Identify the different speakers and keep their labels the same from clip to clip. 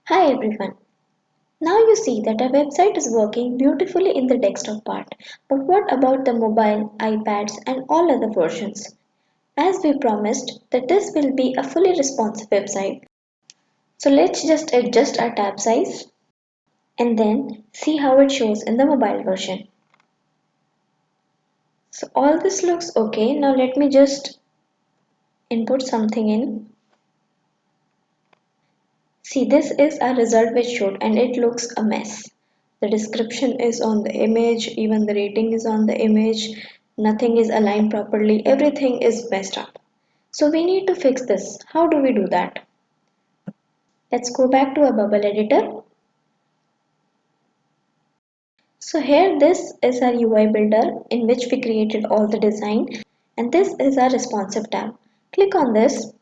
Speaker 1: Hi everyone. Now you see that our website is working beautifully in the desktop part. But what about the mobile, iPads and all other versions? As we promised that this will be a fully responsive website. So let's just adjust our tab size and then see how it shows in the mobile version. So all this looks okay. Now let me just input something in. See, this is our result which showed and it looks a mess. The description is on the image, even the rating is on the image, nothing is aligned properly, everything is messed up. So we need to fix this. How do we do that? Let's go back to our bubble editor. So here this is our UI builder in which we created all the design and this is our responsive tab. Click on this.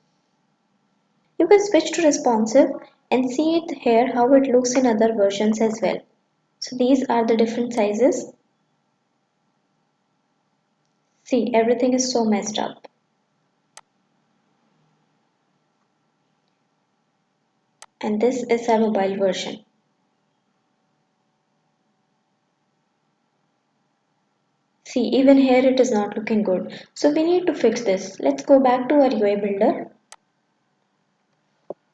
Speaker 1: You can switch to responsive and see it here how it looks in other versions as well. So these are the different sizes. See, everything is so messed up. And this is our mobile version. See, even here it is not looking good. So we need to fix this. Let's go back to our UI builder.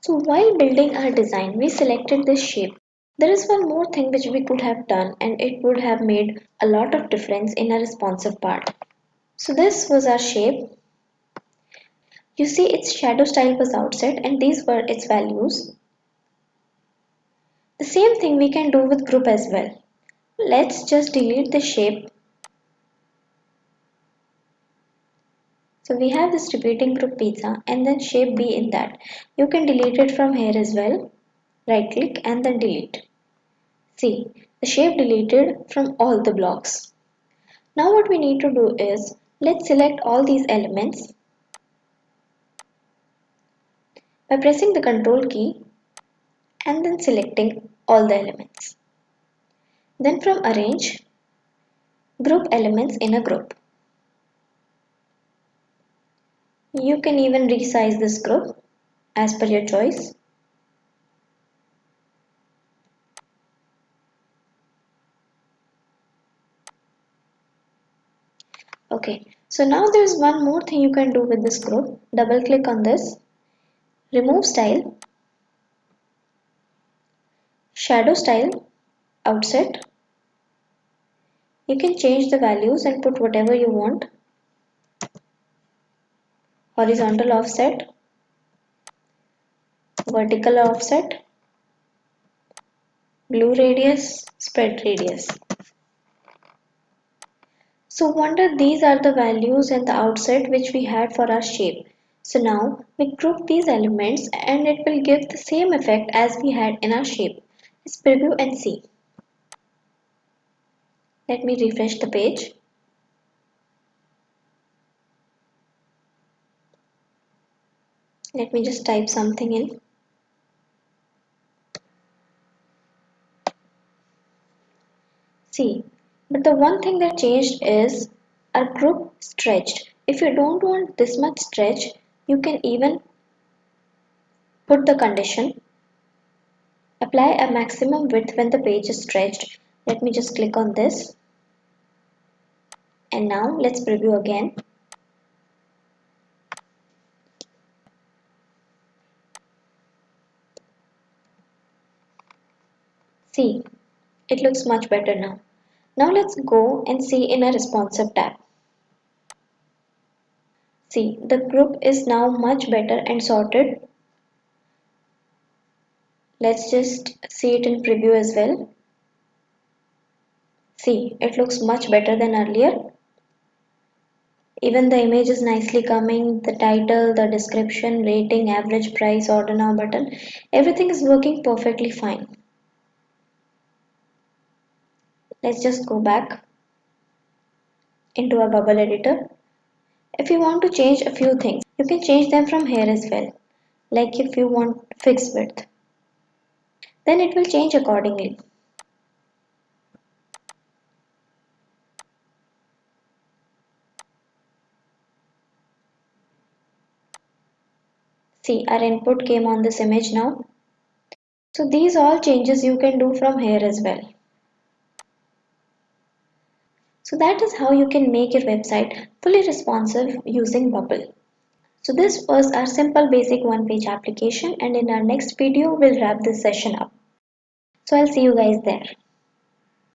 Speaker 1: So while building our design, we selected this shape. There is one more thing which we could have done and it would have made a lot of difference in our responsive part. So this was our shape. You see its shadow style was outset and these were its values. The same thing we can do with group as well. Let's just delete the shape. So we have this repeating group pizza and then shape B in that. You can delete it from here as well. Right click and then delete. See, the shape deleted from all the blocks. Now what we need to do is, let's select all these elements by pressing the control key and then selecting all the elements. Then from arrange, group elements in a group. You can even resize this group as per your choice. Okay, so now there's one more thing you can do with this group. Double click on this, remove style, shadow style, outset. You can change the values and put whatever you want. Horizontal offset, vertical offset, blue radius, spread radius. So wonder these are the values and the outset which we had for our shape. So now we group these elements and it will give the same effect as we had in our shape. Let's preview and see. Let me refresh the page. Let me just type something in. See, but the one thing that changed is our group stretched. If you don't want this much stretch, you can even put the condition, apply a maximum width when the page is stretched. Let me just click on this. And now let's preview again. See, it looks much better now. Now let's go and see in a responsive tab. See, the group is now much better and sorted. Let's just see it in preview as well. See, it looks much better than earlier. Even the image is nicely coming, the title, the description, rating, average price, order now button, everything is working perfectly fine. Let's just go back into our bubble editor. If you want to change a few things, you can change them from here as well. Like if you want fixed width, then it will change accordingly. See, our input came on this image now. So these all changes you can do from here as well. So that is how you can make your website fully responsive using Bubble. So this was our simple basic one-page application, and in our next video we'll wrap this session up. So I'll see you guys there.